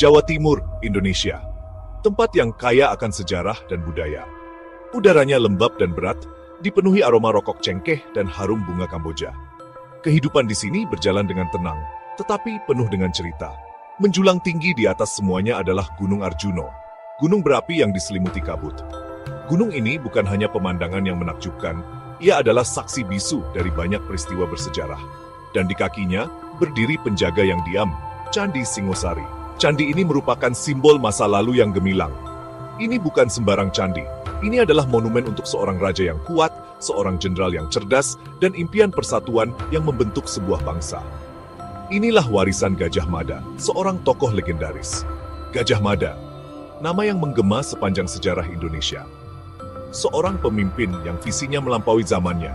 Jawa Timur, Indonesia. Tempat yang kaya akan sejarah dan budaya. Udaranya lembab dan berat, dipenuhi aroma rokok cengkeh dan harum bunga Kamboja. Kehidupan di sini berjalan dengan tenang, tetapi penuh dengan cerita. Menjulang tinggi di atas semuanya adalah Gunung Arjuno, gunung berapi yang diselimuti kabut. Gunung ini bukan hanya pemandangan yang menakjubkan, ia adalah saksi bisu dari banyak peristiwa bersejarah. Dan di kakinya, berdiri penjaga yang diam, Candi Singosari. Candi ini merupakan simbol masa lalu yang gemilang. Ini bukan sembarang candi. Ini adalah monumen untuk seorang raja yang kuat, seorang jenderal yang cerdas, dan impian persatuan yang membentuk sebuah bangsa. Inilah warisan Gajah Mada, seorang tokoh legendaris. Gajah Mada, nama yang menggema sepanjang sejarah Indonesia. Seorang pemimpin yang visinya melampaui zamannya.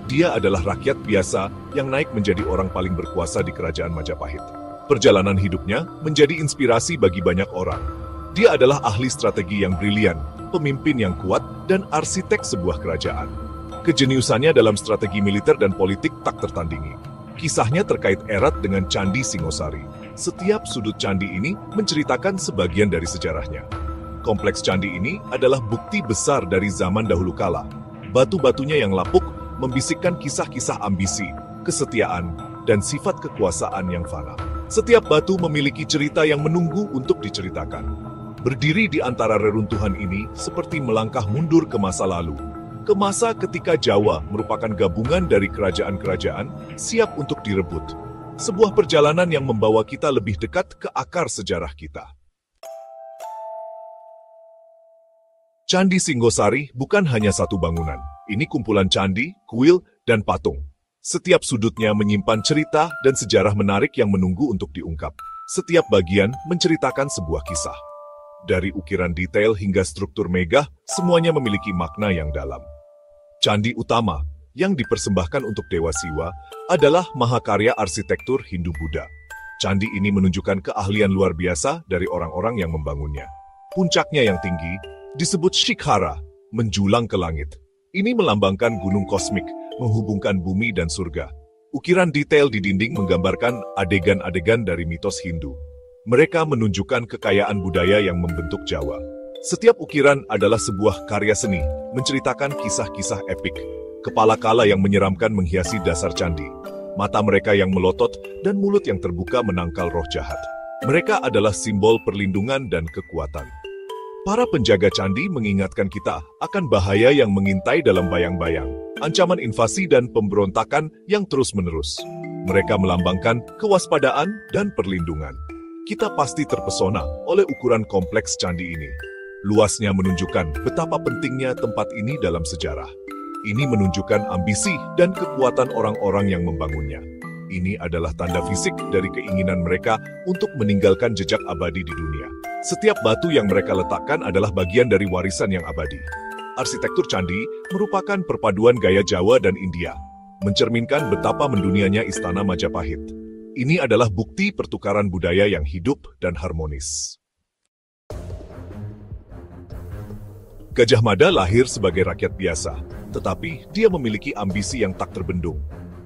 Dia adalah rakyat biasa yang naik menjadi orang paling berkuasa di Kerajaan Majapahit. Perjalanan hidupnya menjadi inspirasi bagi banyak orang. Dia adalah ahli strategi yang brilian, pemimpin yang kuat, dan arsitek sebuah kerajaan. Kejeniusannya dalam strategi militer dan politik tak tertandingi. Kisahnya terkait erat dengan Candi Singosari. Setiap sudut candi ini menceritakan sebagian dari sejarahnya. Kompleks candi ini adalah bukti besar dari zaman dahulu kala. Batu-batunya yang lapuk membisikkan kisah-kisah ambisi, kesetiaan, dan sifat kekuasaan yang fana. Setiap batu memiliki cerita yang menunggu untuk diceritakan. Berdiri di antara reruntuhan ini seperti melangkah mundur ke masa lalu. Ke masa ketika Jawa merupakan gabungan dari kerajaan-kerajaan siap untuk direbut. Sebuah perjalanan yang membawa kita lebih dekat ke akar sejarah kita. Candi Singosari bukan hanya satu bangunan. Ini kumpulan candi, kuil, dan patung. Setiap sudutnya menyimpan cerita dan sejarah menarik yang menunggu untuk diungkap. Setiap bagian menceritakan sebuah kisah. Dari ukiran detail hingga struktur megah, semuanya memiliki makna yang dalam. Candi utama, yang dipersembahkan untuk Dewa Siwa, adalah mahakarya arsitektur Hindu-Buddha. Candi ini menunjukkan keahlian luar biasa dari orang-orang yang membangunnya. Puncaknya yang tinggi disebut Shikhara, menjulang ke langit. Ini melambangkan gunung kosmik, menghubungkan bumi dan surga. Ukiran detail di dinding menggambarkan adegan-adegan dari mitos Hindu. Mereka menunjukkan kekayaan budaya yang membentuk Jawa. Setiap ukiran adalah sebuah karya seni, menceritakan kisah-kisah epik. Kepala kala yang menyeramkan menghiasi dasar candi. Mata mereka yang melotot dan mulut yang terbuka menangkal roh jahat. Mereka adalah simbol perlindungan dan kekuatan. Para penjaga candi mengingatkan kita akan bahaya yang mengintai dalam bayang-bayang, ancaman invasi dan pemberontakan yang terus-menerus. Mereka melambangkan kewaspadaan dan perlindungan. Kita pasti terpesona oleh ukuran kompleks candi ini. Luasnya menunjukkan betapa pentingnya tempat ini dalam sejarah. Ini menunjukkan ambisi dan kekuatan orang-orang yang membangunnya. Ini adalah tanda fisik dari keinginan mereka untuk meninggalkan jejak abadi di dunia. Setiap batu yang mereka letakkan adalah bagian dari warisan yang abadi. Arsitektur candi merupakan perpaduan gaya Jawa dan India, mencerminkan betapa mendunianya Istana Majapahit. Ini adalah bukti pertukaran budaya yang hidup dan harmonis. Gajah Mada lahir sebagai rakyat biasa, tetapi dia memiliki ambisi yang tak terbendung.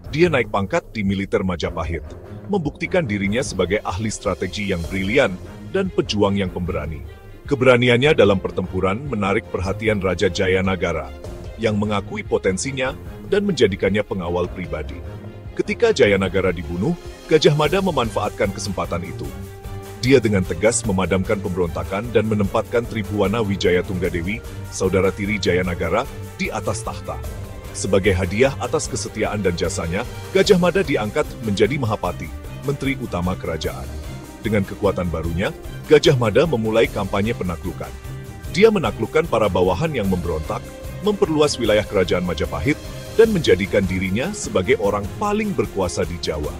Dia naik pangkat di militer Majapahit, membuktikan dirinya sebagai ahli strategi yang brilian dan pejuang yang pemberani. Keberaniannya dalam pertempuran menarik perhatian Raja Jayanagara, yang mengakui potensinya dan menjadikannya pengawal pribadi. Ketika Jayanagara dibunuh, Gajah Mada memanfaatkan kesempatan itu. Dia dengan tegas memadamkan pemberontakan dan menempatkan Tribhuwana Wijaya Tunggadewi, saudara tiri Jayanagara, di atas tahta. Sebagai hadiah atas kesetiaan dan jasanya, Gajah Mada diangkat menjadi Mahapati, Menteri Utama Kerajaan. Dengan kekuatan barunya, Gajah Mada memulai kampanye penaklukan. Dia menaklukkan para bawahan yang memberontak, memperluas wilayah Kerajaan Majapahit, dan menjadikan dirinya sebagai orang paling berkuasa di Jawa.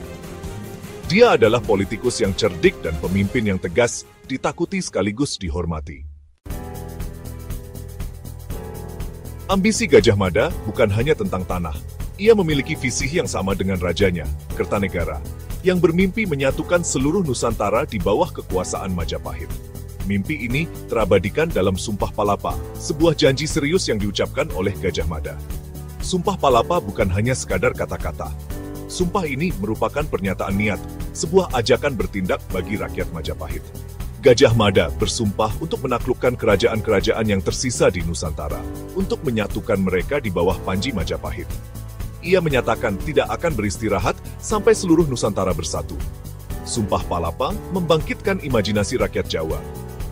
Dia adalah politikus yang cerdik dan pemimpin yang tegas, ditakuti sekaligus dihormati. Ambisi Gajah Mada bukan hanya tentang tanah. Ia memiliki visi yang sama dengan rajanya, Kertanegara, yang bermimpi menyatukan seluruh Nusantara di bawah kekuasaan Majapahit. Mimpi ini terabadikan dalam Sumpah Palapa, sebuah janji serius yang diucapkan oleh Gajah Mada. Sumpah Palapa bukan hanya sekadar kata-kata. Sumpah ini merupakan pernyataan niat, sebuah ajakan bertindak bagi rakyat Majapahit. Gajah Mada bersumpah untuk menaklukkan kerajaan-kerajaan yang tersisa di Nusantara, untuk menyatukan mereka di bawah Panji Majapahit. Ia menyatakan tidak akan beristirahat sampai seluruh Nusantara bersatu. Sumpah Palapa membangkitkan imajinasi rakyat Jawa.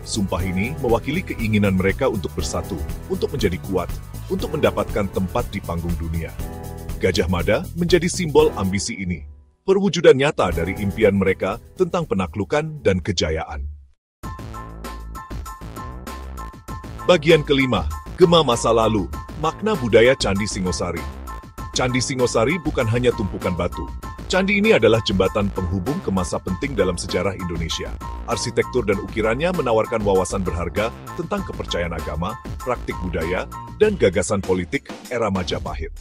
Sumpah ini mewakili keinginan mereka untuk bersatu, untuk menjadi kuat, untuk mendapatkan tempat di panggung dunia. Gajah Mada menjadi simbol ambisi ini, perwujudan nyata dari impian mereka tentang penaklukan dan kejayaan. Bagian kelima, Gema Masa Lalu, makna budaya Candi Singosari. Candi Singosari bukan hanya tumpukan batu. Candi ini adalah jembatan penghubung ke masa penting dalam sejarah Indonesia. Arsitektur dan ukirannya menawarkan wawasan berharga tentang kepercayaan agama, praktik budaya, dan gagasan politik era Majapahit.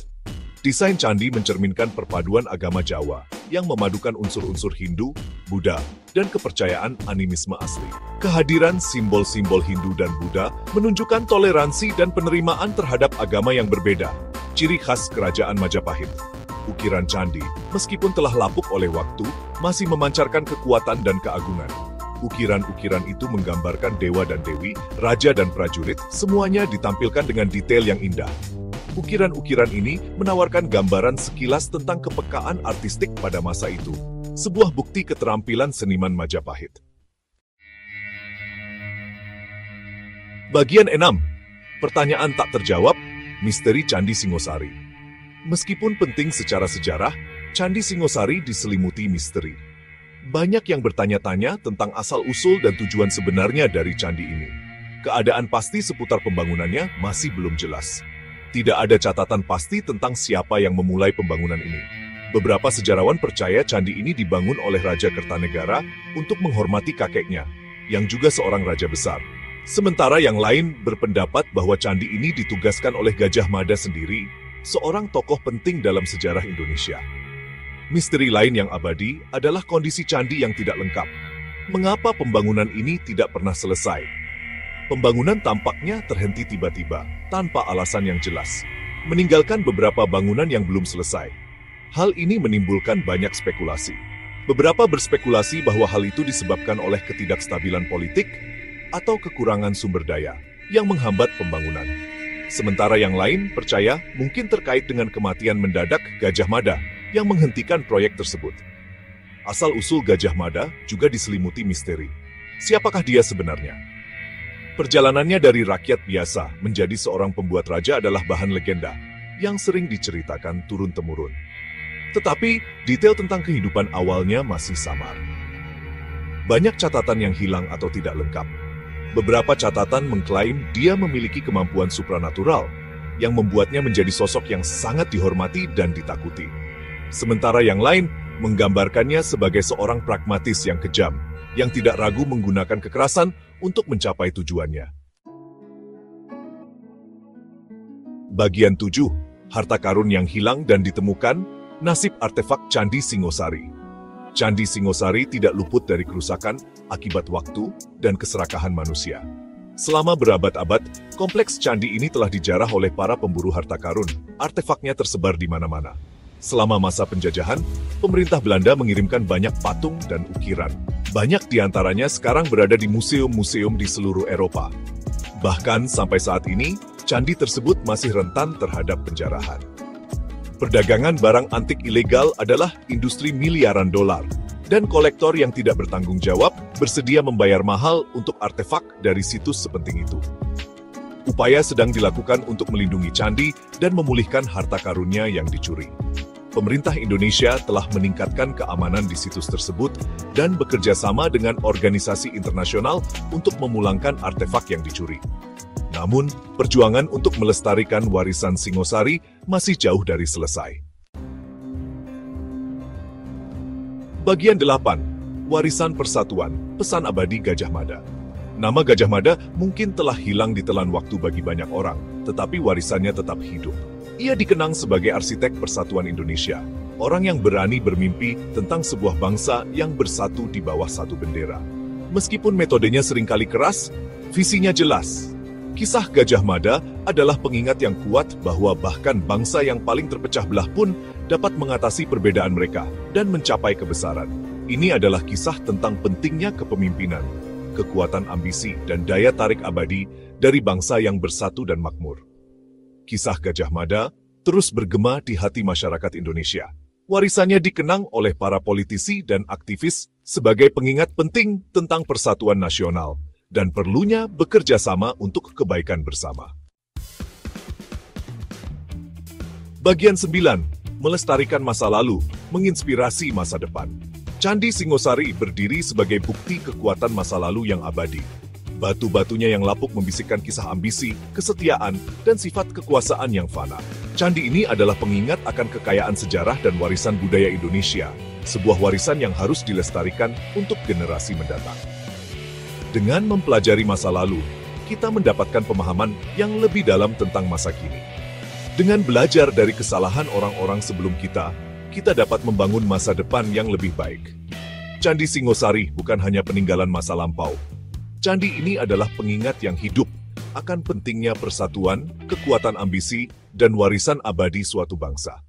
Desain candi mencerminkan perpaduan agama Jawa yang memadukan unsur-unsur Hindu, Buddha, dan kepercayaan animisme asli. Kehadiran simbol-simbol Hindu dan Buddha menunjukkan toleransi dan penerimaan terhadap agama yang berbeda, ciri khas kerajaan Majapahit. Ukiran candi, meskipun telah lapuk oleh waktu, masih memancarkan kekuatan dan keagungan. Ukiran-ukiran itu menggambarkan dewa dan dewi, raja dan prajurit, semuanya ditampilkan dengan detail yang indah. Ukiran-ukiran ini menawarkan gambaran sekilas tentang kepekaan artistik pada masa itu, sebuah bukti keterampilan seniman Majapahit. Bagian 6. Pertanyaan tak terjawab, misteri Candi Singosari. Meskipun penting secara sejarah, Candi Singosari diselimuti misteri. Banyak yang bertanya-tanya tentang asal-usul dan tujuan sebenarnya dari candi ini. Keadaan pasti seputar pembangunannya masih belum jelas. Tidak ada catatan pasti tentang siapa yang memulai pembangunan ini. Beberapa sejarawan percaya candi ini dibangun oleh Raja Kertanegara untuk menghormati kakeknya, yang juga seorang raja besar. Sementara yang lain berpendapat bahwa candi ini ditugaskan oleh Gajah Mada sendiri, seorang tokoh penting dalam sejarah Indonesia. Misteri lain yang abadi adalah kondisi candi yang tidak lengkap. Mengapa pembangunan ini tidak pernah selesai? Pembangunan tampaknya terhenti tiba-tiba, tanpa alasan yang jelas, meninggalkan beberapa bangunan yang belum selesai. Hal ini menimbulkan banyak spekulasi. Beberapa berspekulasi bahwa hal itu disebabkan oleh ketidakstabilan politik atau kekurangan sumber daya yang menghambat pembangunan. Sementara yang lain percaya mungkin terkait dengan kematian mendadak Gajah Mada yang menghentikan proyek tersebut. Asal-usul Gajah Mada juga diselimuti misteri. Siapakah dia sebenarnya? Perjalanannya dari rakyat biasa menjadi seorang pembuat raja adalah bahan legenda yang sering diceritakan turun-temurun. Tetapi, detail tentang kehidupan awalnya masih samar. Banyak catatan yang hilang atau tidak lengkap. Beberapa catatan mengklaim dia memiliki kemampuan supranatural yang membuatnya menjadi sosok yang sangat dihormati dan ditakuti. Sementara yang lain menggambarkannya sebagai seorang pragmatis yang kejam, yang tidak ragu menggunakan kekerasan untuk mencapai tujuannya. Bagian 7. Harta karun yang hilang dan ditemukan, nasib artefak Candi Singosari. Candi Singosari tidak luput dari kerusakan akibat waktu dan keserakahan manusia. Selama berabad-abad, kompleks candi ini telah dijarah oleh para pemburu harta karun. Artefaknya tersebar di mana-mana. Selama masa penjajahan, pemerintah Belanda mengirimkan banyak patung dan ukiran. Banyak di antaranya sekarang berada di museum-museum di seluruh Eropa. Bahkan sampai saat ini, candi tersebut masih rentan terhadap penjarahan. Perdagangan barang antik ilegal adalah industri miliaran dolar, dan kolektor yang tidak bertanggung jawab bersedia membayar mahal untuk artefak dari situs sepenting itu. Upaya sedang dilakukan untuk melindungi candi dan memulihkan harta karunnya yang dicuri. Pemerintah Indonesia telah meningkatkan keamanan di situs tersebut dan bekerja sama dengan organisasi internasional untuk memulangkan artefak yang dicuri. Namun, perjuangan untuk melestarikan warisan Singosari masih jauh dari selesai. Bagian 8. Warisan Persatuan, Pesan Abadi Gajah Mada. Nama Gajah Mada mungkin telah hilang ditelan waktu bagi banyak orang, tetapi warisannya tetap hidup. Ia dikenang sebagai arsitek persatuan Indonesia, orang yang berani bermimpi tentang sebuah bangsa yang bersatu di bawah satu bendera. Meskipun metodenya seringkali keras, visinya jelas. Kisah Gajah Mada adalah pengingat yang kuat bahwa bahkan bangsa yang paling terpecah belah pun dapat mengatasi perbedaan mereka dan mencapai kebesaran. Ini adalah kisah tentang pentingnya kepemimpinan, kekuatan ambisi, dan daya tarik abadi dari bangsa yang bersatu dan makmur. Kisah Gajah Mada terus bergema di hati masyarakat Indonesia. Warisannya dikenang oleh para politisi dan aktivis sebagai pengingat penting tentang persatuan nasional dan perlunya bekerja sama untuk kebaikan bersama. Bagian 9. Melestarikan masa lalu, menginspirasi masa depan. Candi Singosari berdiri sebagai bukti kekuatan masa lalu yang abadi. Batu-batunya yang lapuk membisikkan kisah ambisi, kesetiaan, dan sifat kekuasaan yang fana. Candi ini adalah pengingat akan kekayaan sejarah dan warisan budaya Indonesia, sebuah warisan yang harus dilestarikan untuk generasi mendatang. Dengan mempelajari masa lalu, kita mendapatkan pemahaman yang lebih dalam tentang masa kini. Dengan belajar dari kesalahan orang-orang sebelum kita dapat membangun masa depan yang lebih baik. Candi Singosari bukan hanya peninggalan masa lampau. Candi ini adalah pengingat yang hidup akan pentingnya persatuan, kekuatan ambisi, dan warisan abadi suatu bangsa.